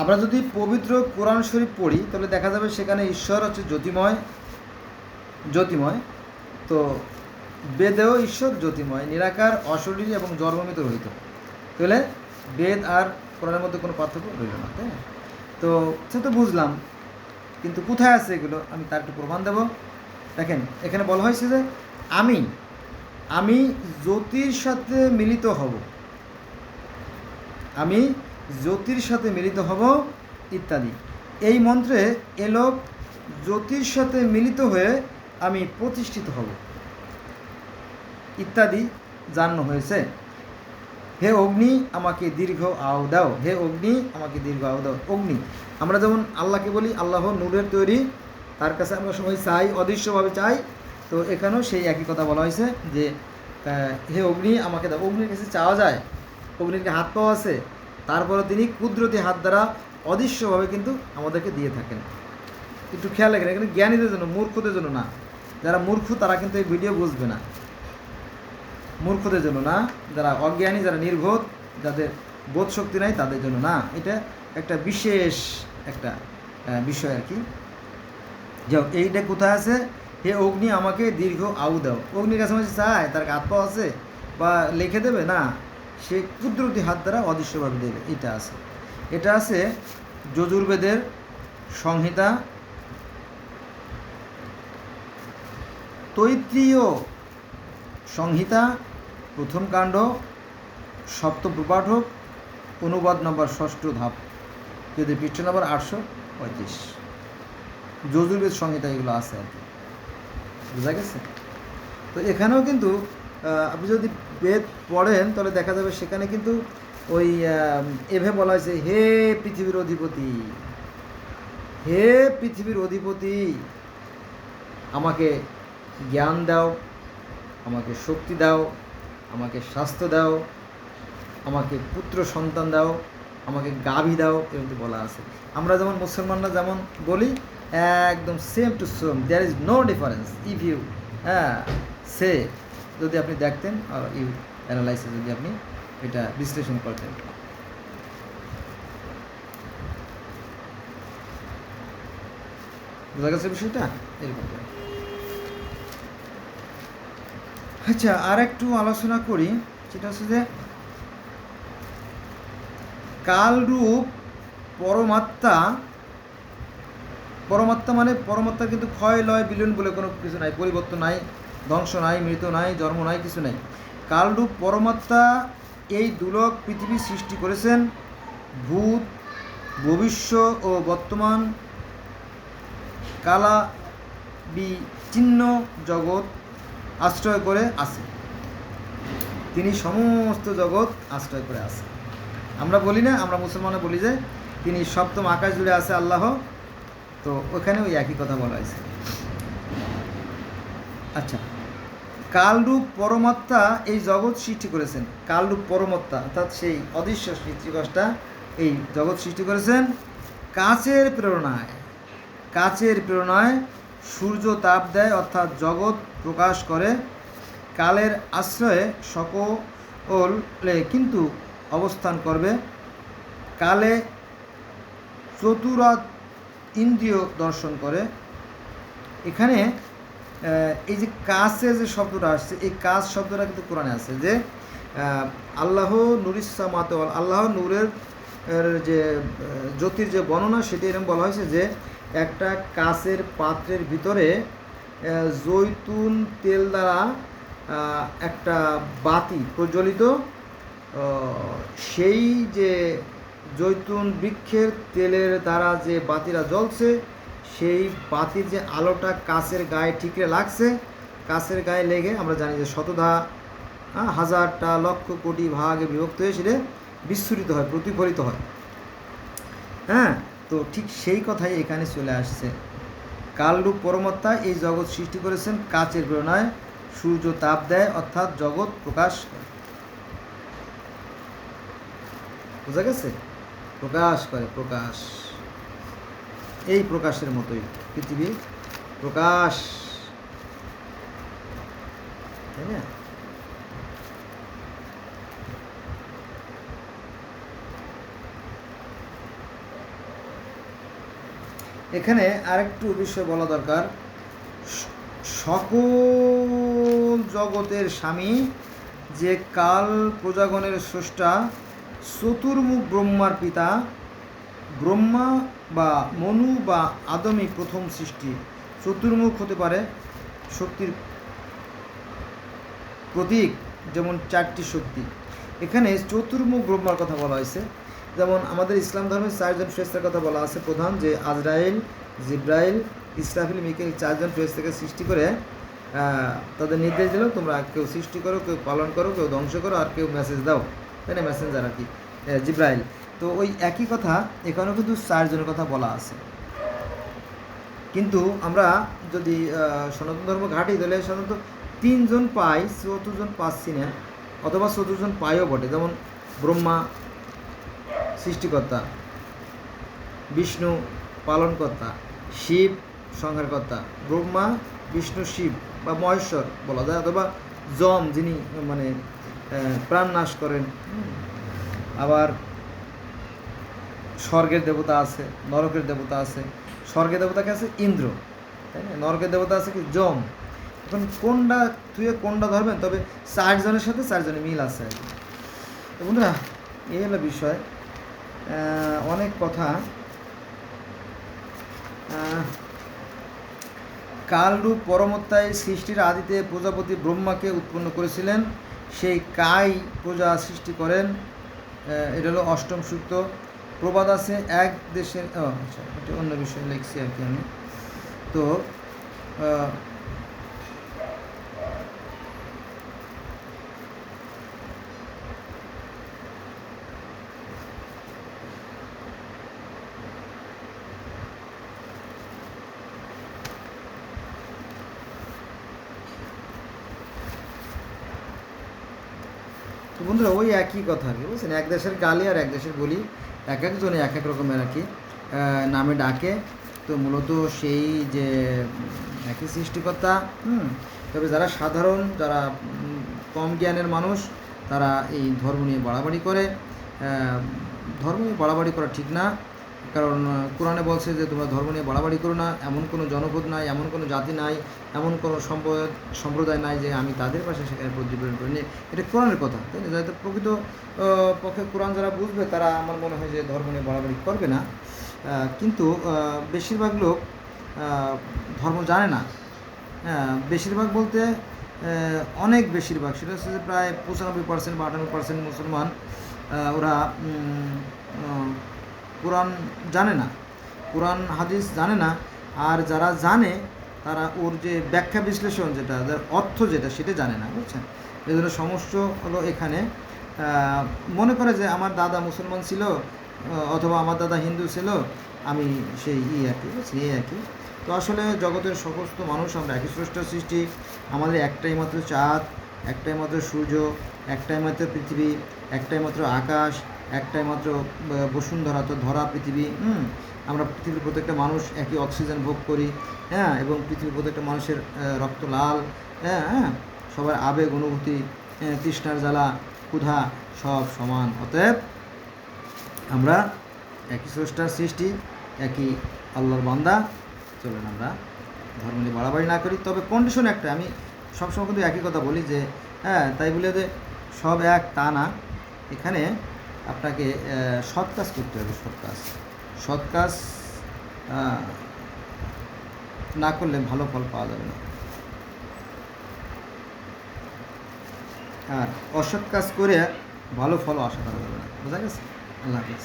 আমরা যদি পবিত্র কোরআন শরীফ পড়ি তাহলে দেখা যাবে সেখানে ঈশ্বর হচ্ছে জ্যোতিময়। জ্যোতিময় তো বেদেও ঈশ্বর জ্যোতিময়, নিরাকার, অশরীরী এবং জন্মমিত রহিত। তাহলে বেদ আর কোরআনের মধ্যে কোনো পার্থক্য রইল না, তাই না? তো সে তো বুঝলাম, কিন্তু কোথায় আছে এগুলো আমি তার একটু প্রমাণ দেব। দেখেন এখানে বলা হয়েছে যে আমি আমি জ্যোতির সাথে মিলিত হব, আমি জ্যোতির সাথে মিলিত হব ইত্যাদি। এই মন্ত্রে এলোক জ্যোতির সাথে মিলিত হয়ে আমি প্রতিষ্ঠিত হব ইত্যাদি জানানো হয়েছে। হে অগ্নি আমাকে দীর্ঘ আও দাও, হে অগ্নি আমাকে দীর্ঘ আও দাও। অগ্নি আমরা যেমন আল্লাহকে বলি আল্লাহ নূরের তৈরি, তার কাছে আমরা সবাই চাই, অদৃশ্যভাবে চাই। তো এখানেও সেই একই কথা বলা হয়েছে যে হে অগ্নি আমাকে দাও। অগ্নির কাছে চাওয়া যায়, অগ্নির হাত পাওয়া আছে, তারপরে তিনি কুদরতি হাত দ্বারা অদৃশ্যভাবে কিন্তু আমাদেরকে দিয়ে থাকেন। একটু খেয়াল রাখেন, এখানে জ্ঞানীদের জন্য, মূর্খদের জন্য না। যারা মূর্খ তারা কিন্তু এই ভিডিও বুঝবে না, মূর্খদের জন্য না, যারা অজ্ঞানী, যারা নির্বোধ, যাদের বোধ শক্তি নাই তাদের জন্য না। এটা একটা বিশেষ একটা বিষয় আর কি। যাও এইটা কোথায় আছে? হে অগ্নি আমাকে দীর্ঘ আউ দাও। অগ্নির কাছে চায়, তার হাত পাওয়া আছে বা লিখে দেবে না, সে কুদরতি হাত দ্বারা অদৃশ্যভাবে দেবে। এটা আছে, এটা আছে যজুর্বেদের সংহিতা তৈত্রীয় সংহিতা প্রথম কাণ্ড সপ্তম প্রপাঠক অনুবাদ নম্বর 6 ধাপ, যদি পৃষ্ঠ নম্বর 835। যজুর্বেদ সংহিতা এগুলো আছে আর কি, বোঝা গেছে? তো এখানেও কিন্তু আপনি যদি বেদ পড়েন তাহলে দেখা যাবে সেখানে কিন্তু ওই এভাবে বলা হয়েছে, হে পৃথিবীর অধিপতি, হে পৃথিবীর অধিপতি আমাকে জ্ঞান দাও, আমাকে শক্তি দাও, আমাকে স্বাস্থ্য দাও, আমাকে পুত্র সন্তান দাও, আমাকে গাভী দাও, এরকম বলা আছে। আমরা যেমন মুসলমানরা যেমন বলি একদম same to same, there is no difference. If you say, যদি আপনি দেখতেন আর ইউ অ্যানালাইসিস, যদি আপনি এটা বিশ্লেষণ করতেন। বোঝা গেছে বিষয়টা? এরকম। আচ্ছা, আর একটু আলোচনা করি, সেটা হচ্ছে যে কালরূপ পরমাত্মা। পরমাত্মা মানে পরমাত্মা কিন্তু ক্ষয় লয় বিলীন বলে কোনো কিছু নাই, পরিবর্তন নাই, ধ্বংস নাই, মৃত নাই, জন্ম নাই, কিছু নাই। কালরূপ পরমাত্মা এই দুলক পৃথিবী সৃষ্টি করেছেন। ভূত, ভবিষ্য ও বর্তমান কালা বিচ্ছিন্ন জগৎ আশ্রয় করে আছে। তিনি সমস্ত জগৎ আশ্রয় করে আছে। আমরা বলি না, আমরা মুসলমানরা বলি যে তিনি সপ্তম আকাশ জুড়ে আছে আল্লাহ, তো ওখানে ওই একই কথা বলা হয়েছে। আচ্ছা, কালরূপ পরমাত্মা এই জগৎ সৃষ্টি করেছেন। কালরূপ পরমাত্মা অর্থাৎ সেই অদৃশ্য সৃষ্টিকর্তা এই জগৎ সৃষ্টি করেছেন কাচের প্রেরণায়। কাচের প্রেরণায় সূর্য তাপ দেয়, অর্থাৎ জগৎ প্রকাশ করে। কালের আশ্রয়ে সকলে কিন্তু অবস্থান করবে। কালে চতুরাত ইন্দ্রিয় দর্শন করে। এখানে এই যে কাছে যে শব্দটা আসছে, এই কাজ শব্দটা কিন্তু কোরআনে আছে যে আল্লাহ নুরিসামাত, আল্লাহ নূরের যে জ্যোতির যে বর্ণনা সেটি এরকম বলা হয়েছে যে একটা কাচের পাত্রের ভিতরে জৈতুন তেল দ্বারা একটা বাতি প্রজ্বলিত, সেই যে জৈতুন বৃক্ষের তেলের দ্বারা যে বাতিটা জ্বলছে, সেই বাতির যে আলোটা কাচের গায়ে ঠিকরে লাগছে, কাচের গায়ে লেগে আমরা জানি যে শতধা হাজারটা লক্ষ কোটি ভাগে বিভক্ত হয়ে সেটা বিস্ফোরিত হয়, প্রতিফলিত হয়। হ্যাঁ, তো ঠিক সেই কথাই এখানে চলে আসছে। কালরূপ পরমাত্মা এই জগৎ সৃষ্টি করেছেন কাচের প্রেরণায়। সূর্য তাপ দেয়, অর্থাৎ জগৎ প্রকাশ করে। বোঝা গেছে? প্রকাশ করে, প্রকাশ। এই প্রকাশের মতোই পৃথিবী প্রকাশ, তাই না? এখানে আরেকটু বিষয় বলা দরকার, সকল জগতের স্বামী যে কাল প্রজাগণের স্রষ্টা চতুর্মুখ ব্রহ্মার পিতা, ব্রহ্মা বা মনু বা আদমই প্রথম সৃষ্টি। চতুর্মুখ হতে পারে শক্তির প্রতীক, যেমন 4টি শক্তি। এখানে চতুর্মুখ ব্রহ্মার কথা বলা হয়েছে। যেমন আমাদের ইসলাম ধর্মের 4জন ফেরেশতার কথা বলা আছে প্রধান, যে আজরাইল, জিব্রাইল, ইসরাফিল, মিকাইল 4জন ফেরেশতাকে সৃষ্টি করে তাদের নির্দেশ দিল, তোমরা কেউ সৃষ্টি করো, কেউ পালন করো, কেউ ধ্বংস করো, আর কেউ মেসেজ দাও, তাই না, মেসেঞ্জার আর কি, জিব্রাইল। তো ওই একই কথা এখানেও কিন্তু 4জনের কথা বলা আছে। কিন্তু আমরা যদি সনাতন ধর্ম ঘাঁটি, তাহলে সাধারণত 3জন পাই, 4জন পাচ্ছি না, অথবা 4জন পাইও বটে। যেমন ব্রহ্মা সৃষ্টিকর্তা, বিষ্ণু পালনকর্তা, শিব সংহারকর্তা। ব্রহ্মা, বিষ্ণু, শিব বা মহেশ্বর বলা যায়, অথবা যম যিনি মানে প্রাণ নাশ করেন। আবার স্বর্গের দেবতা আছে, নরকের দেবতা আছে। স্বর্গের দেবতাকে আছে ইন্দ্র, তাই না, নরকের দেবতা আছে কি যম। এখন কোনটা তুই কোনটা ধরবেন, তবে 4জনের সাথে 4জনের মিল আছে আর কি। তো বন্ধুরা, এই হলো বিষয়। অনেক কথা। কালরূপ পরমত্তায় সৃষ্টির আদিতে প্রজাপতি ব্রহ্মাকে উৎপন্ন করেছিলেন, সেই কাই প্রজা সৃষ্টি করেন। এটা হলো 8ম সূক্ত। প্রবাদ আছে, এক দেশের আচ্ছা, এটা অন্য বিষয়ে লিখছি আর কি আমি। তো তো বন্ধুরা, ওই একই কথা আর কি, বুঝছেন, এক দেশের গালি আর এক দেশের বলি, এক একজনে এক এক রকমের আর কি নামে ডাকে। তো মূলত সেই যে একই সৃষ্টিকর্তা। তবে যারা সাধারণ, যারা কম জ্ঞানের মানুষ, তারা এই ধর্ম নিয়ে বাড়াবাড়ি করে। ধর্ম নিয়ে বাড়াবাড়ি করা ঠিক না, কারণ কোরআনে বলছে যে তোমরা ধর্ম নিয়ে বাড়াবাড়ি করো না। এমন কোনো জনপদ নাই, এমন কোনো জাতি নাই, এমন কোনো সম্প্রদায় নাই যে আমি তাদের পাশে সেখানে প্রতিফলন করি নি। এটা কোরআনের কথা, তাই না। যাতে প্রকৃত পক্ষে কোরআন যারা বুঝবে, তারা আমার মনে হয় যে ধর্ম নিয়ে বাড়াবাড়ি করবে না। কিন্তু বেশিরভাগ লোক ধর্ম জানে না। বেশিরভাগ বলতে অনেক বেশিরভাগ, সেটা হচ্ছে যে প্রায় 95% বা 98% মুসলমান, ওরা কোরআন জানে না, কোরআন হাদিস জানে না। আর যারা জানে, তারা ওর যে ব্যাখ্যা বিশ্লেষণ, যেটা যার অর্থ যেটা, সেটা জানে না, বুঝছেন। এই জন্য সমস্যা হলো এখানে। মনে করে যে আমার দাদা মুসলমান ছিল, অথবা আমার দাদা হিন্দু ছিল, আমি সেই একই, বুঝছি, একই। তো আসলে জগতের সমস্ত মানুষ আমরা একই স্রষ্টার সৃষ্টি। আমাদের একটাই মাত্র চাঁদ, একটাই মাত্র সূর্য, একটাই মাত্র পৃথিবী, একটাই মাত্র আকাশ, একটাই মাত্র বসুন্ধরা, তো ধরা পৃথিবী। আমরা পৃথিবীর প্রত্যেকটা মানুষ একই অক্সিজেন ভোগ করি, হ্যাঁ, এবং পৃথিবীর প্রত্যেকটা মানুষের রক্ত লাল, হ্যাঁ, সবার আবেগ অনুভূতি, তৃষ্ণার জ্বালা, ক্ষুধা সব সমান। অতএব আমরা একই স্রষ্টার সৃষ্টি, একই আল্লাহর বান্দা। চলুন আমরা ধর্ম নিয়ে বাড়াবাড়ি না করি। তবে কন্ডিশন একটা, আমি সবসময় কিন্তু একই কথা বলি যে তাই বলে যে সব এক, তা না। এখানে আপনাকে সৎ কাজ করতে হবে। সৎ কাজ না করলে ভালো ফল পাওয়া যাবে না। আর অসৎ কাজ করে ভালো ফলও আশা করা যাবে না। বোঝা গেছে? আল্লাহ হাফেজ।